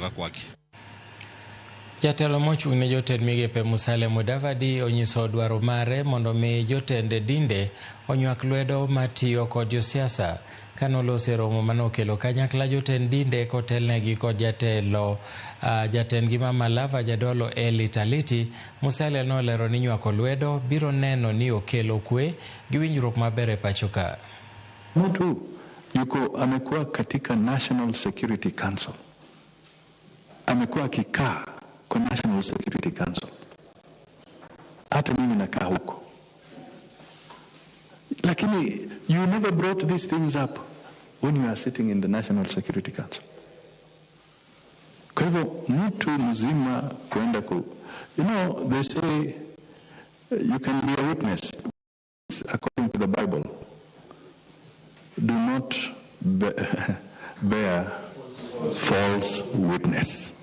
kutoka kwake. Jatelo mochung' ne jotend migepe Musalia Mudavadi onyiso dwaro mare mondo mi jotend dinde onywak lwedo matiyo kod josiasa. Kanolose romo manokelo kanyakla jotend dinde kotelnegi kod jatend Gima Malava Jadolo Eli Taliti, Musalia nolero ni nywako lwedo biro neno ni okelo kwe gi winjruok maber e pacho ka. Mtu yuko amekuwa katika National Security Council, amekuwa akikaa kwa National Security Council. Hata mimi nakaa huko. Lakini you never brought these things up when you are sitting in the National Security Council. Kwa hivyo mtu mzima kwenda they say you can be a witness according to the Bible. Do not bear false witness.